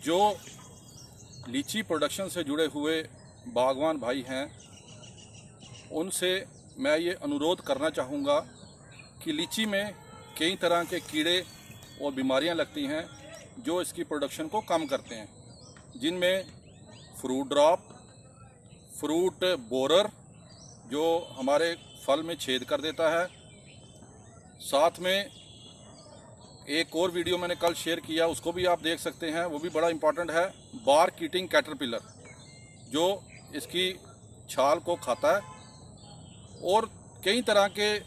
जो लीची प्रोडक्शन से जुड़े हुए बागवान भाई हैं, उनसे मैं ये अनुरोध करना चाहूँगा कि लीची में कई तरह के कीड़े और बीमारियां लगती हैं जो इसकी प्रोडक्शन को कम करते हैं, जिनमें फ्रूट ड्रॉप, फ्रूट बोरर जो हमारे फल में छेद कर देता है। साथ में एक और वीडियो मैंने कल शेयर किया, उसको भी आप देख सकते हैं, वो भी बड़ा इम्पॉर्टेंट है। बार्क ईटिंग कैटरपिलर जो इसकी छाल को खाता है, और कई तरह के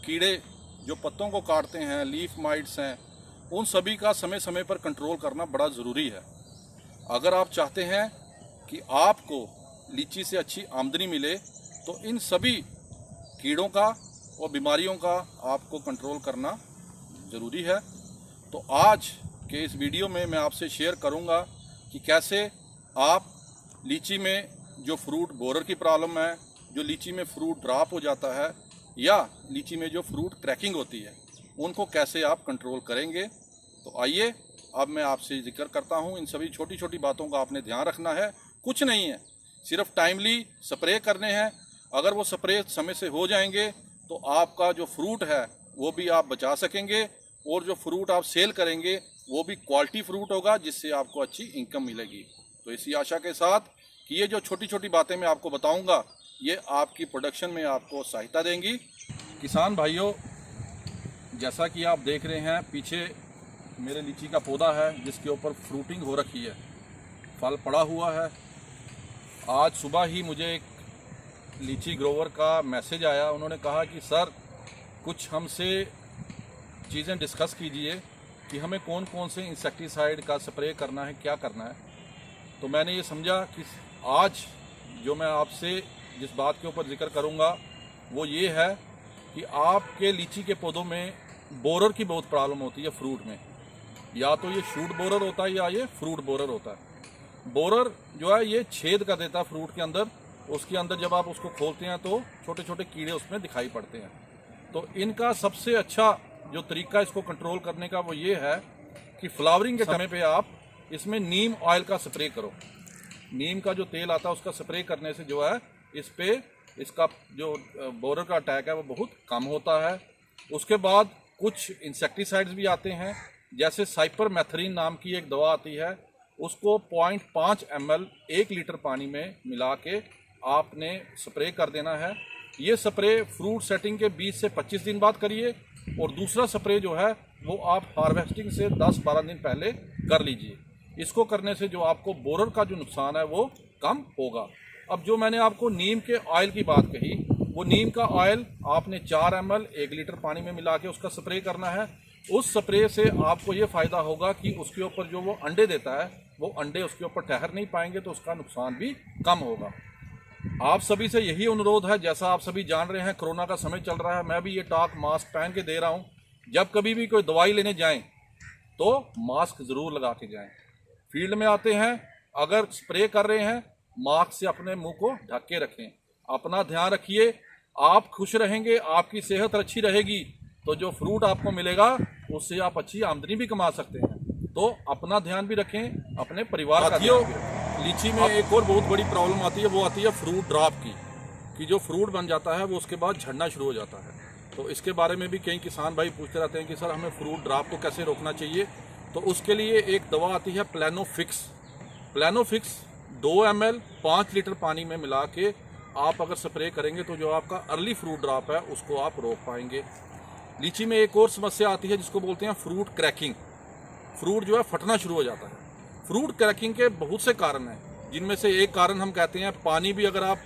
कीड़े जो पत्तों को काटते हैं, लीफ माइट्स हैं, उन सभी का समय समय पर कंट्रोल करना बड़ा ज़रूरी है। अगर आप चाहते हैं कि आपको लीची से अच्छी आमदनी मिले तो इन सभी कीड़ों का और बीमारियों का आपको कंट्रोल करना ज़रूरी है। तो आज के इस वीडियो में मैं आपसे शेयर करूंगा कि कैसे आप लीची में जो फ्रूट बोरर की प्रॉब्लम है, जो लीची में फ्रूट ड्रॉप हो जाता है, या लीची में जो फ्रूट क्रैकिंग होती है, उनको कैसे आप कंट्रोल करेंगे। तो आइए अब मैं आपसे जिक्र करता हूं। इन सभी छोटी छोटी बातों का आपने ध्यान रखना है। कुछ नहीं है, सिर्फ टाइमली स्प्रे करने हैं। अगर वो स्प्रे समय से हो जाएंगे तो आपका जो फ्रूट है वो भी आप बचा सकेंगे, और जो फ्रूट आप सेल करेंगे वो भी क्वालिटी फ्रूट होगा, जिससे आपको अच्छी इनकम मिलेगी। तो इसी आशा के साथ कि ये जो छोटी छोटी बातें मैं आपको बताऊंगा, ये आपकी प्रोडक्शन में आपको सहायता देंगी। किसान भाइयों, जैसा कि आप देख रहे हैं, पीछे मेरे लीची का पौधा है जिसके ऊपर फ्रूटिंग हो रखी है, फल पड़ा हुआ है। आज सुबह ही मुझे एक लीची ग्रोवर का मैसेज आया। उन्होंने कहा कि सर, कुछ हमसे चीज़ें डिस्कस कीजिए कि हमें कौन कौन से इंसेक्टिसाइड का स्प्रे करना है, क्या करना है। तो मैंने ये समझा कि आज जो मैं आपसे जिस बात के ऊपर जिक्र करूँगा वो ये है कि आपके लीची के पौधों में बोरर की बहुत प्रॉब्लम होती है फ्रूट में। या तो ये शूट बोरर होता है या ये फ्रूट बोरर होता है। बोरर जो है ये छेद कर देता है फ्रूट के अंदर। उसके अंदर जब आप उसको खोलते हैं तो छोटे छोटे कीड़े उसमें दिखाई पड़ते हैं। तो इनका सबसे अच्छा जो तरीका इसको कंट्रोल करने का वो ये है कि फ्लावरिंग के समय पे आप इसमें नीम ऑयल का स्प्रे करो। नीम का जो तेल आता है उसका स्प्रे करने से जो है इस पे इसका जो बोरर का अटैक है वो बहुत कम होता है। उसके बाद कुछ इंसेक्टिसाइड्स भी आते हैं, जैसे साइपरमेथ्रिन नाम की एक दवा आती है, उसको 0.5 ml 1 लीटर पानी में मिला के आपने स्प्रे कर देना है। ये स्प्रे फ्रूट सेटिंग के 20 से 25 दिन बाद करिए, और दूसरा स्प्रे जो है वो आप हार्वेस्टिंग से 10-12 दिन पहले कर लीजिए। इसको करने से जो आपको बोरर का जो नुकसान है वो कम होगा। अब जो मैंने आपको नीम के ऑयल की बात कही, वो नीम का ऑयल आपने 4 ml 1 लीटर पानी में मिला के उसका स्प्रे करना है। उस स्प्रे से आपको ये फ़ायदा होगा कि उसके ऊपर जो वो अंडे देता है वो अंडे उसके ऊपर ठहर नहीं पाएंगे, तो उसका नुकसान भी कम होगा। आप सभी से यही अनुरोध है, जैसा आप सभी जान रहे हैं कोरोना का समय चल रहा है, मैं भी ये टॉक मास्क पहन के दे रहा हूँ। जब कभी भी कोई दवाई लेने जाएं तो मास्क ज़रूर लगा के जाएं। फील्ड में आते हैं, अगर स्प्रे कर रहे हैं, मास्क से अपने मुंह को ढक के रखें। अपना ध्यान रखिए, आप खुश रहेंगे, आपकी सेहत अच्छी रहेगी, तो जो फ्रूट आपको मिलेगा उससे आप अच्छी आमदनी भी कमा सकते हैं। तो अपना ध्यान भी रखें, अपने परिवार का ध्यान भी रखें। लीची में एक और बहुत बड़ी प्रॉब्लम आती है, वो आती है फ्रूट ड्रॉप की, कि जो फ्रूट बन जाता है वो उसके बाद झड़ना शुरू हो जाता है। तो इसके बारे में भी कई किसान भाई पूछते रहते हैं कि सर हमें फ्रूट ड्रॉप को कैसे रोकना चाहिए। तो उसके लिए एक दवा आती है प्लानोफिक्स। प्लानोफिक्स 2 ml 5 लीटर पानी में मिला के आप अगर स्प्रे करेंगे तो जो आपका अर्ली फ्रूट ड्रॉप है उसको आप रोक पाएंगे। लीची में एक और समस्या आती है जिसको बोलते हैं फ्रूट क्रैकिंग। फ्रूट जो है फटना शुरू हो जाता है। फ्रूट क्रैकिंग के बहुत से कारण हैं, जिनमें से एक कारण हम कहते हैं पानी भी अगर आप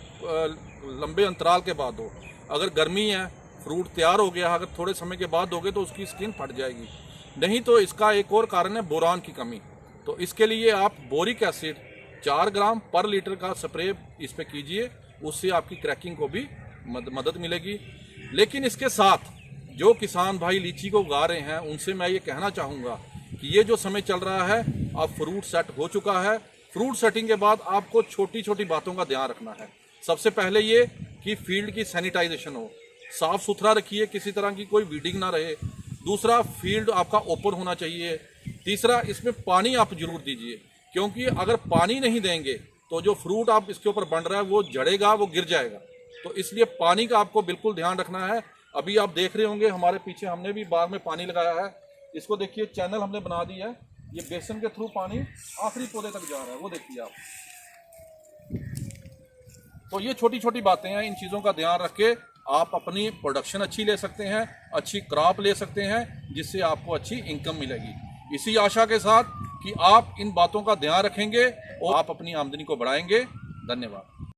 लंबे अंतराल के बाद दो। अगर गर्मी है, फ्रूट तैयार हो गया, अगर थोड़े समय के बाद दोगे तो उसकी स्किन फट जाएगी। नहीं तो इसका एक और कारण है बोरान की कमी। तो इसके लिए आप बोरिक एसिड 4 ग्राम पर लीटर का स्प्रे इस पर कीजिए, उससे आपकी क्रैकिंग को भी मदद मिलेगी। लेकिन इसके साथ जो किसान भाई लीची को उगा रहे हैं उनसे मैं ये कहना चाहूँगा कि ये जो समय चल रहा है, अब फ्रूट सेट हो चुका है। फ्रूट सेटिंग के बाद आपको छोटी छोटी बातों का ध्यान रखना है। सबसे पहले ये कि फील्ड की सैनिटाइजेशन हो, साफ सुथरा रखिए, किसी तरह की कोई वीडिंग ना रहे। दूसरा, फील्ड आपका ओपन होना चाहिए। तीसरा, इसमें पानी आप जरूर दीजिए। क्योंकि अगर पानी नहीं देंगे तो जो फ्रूट आप इसके ऊपर बन रहा है वो झड़ेगा, वो गिर जाएगा। तो इसलिए पानी का आपको बिल्कुल ध्यान रखना है। अभी आप देख रहे होंगे हमारे पीछे हमने भी बाग में पानी लगाया है। इसको देखिए, चैनल हमने बना दिया है, ये बेसन के थ्रू पानी आखिरी पौधे तक जा रहा है, वो देखिए आप। तो ये छोटी छोटी बातें हैं, इन चीज़ों का ध्यान रख के आप अपनी प्रोडक्शन अच्छी ले सकते हैं, अच्छी क्रॉप ले सकते हैं, जिससे आपको अच्छी इनकम मिलेगी। इसी आशा के साथ कि आप इन बातों का ध्यान रखेंगे और आप अपनी आमदनी को बढ़ाएंगे। धन्यवाद।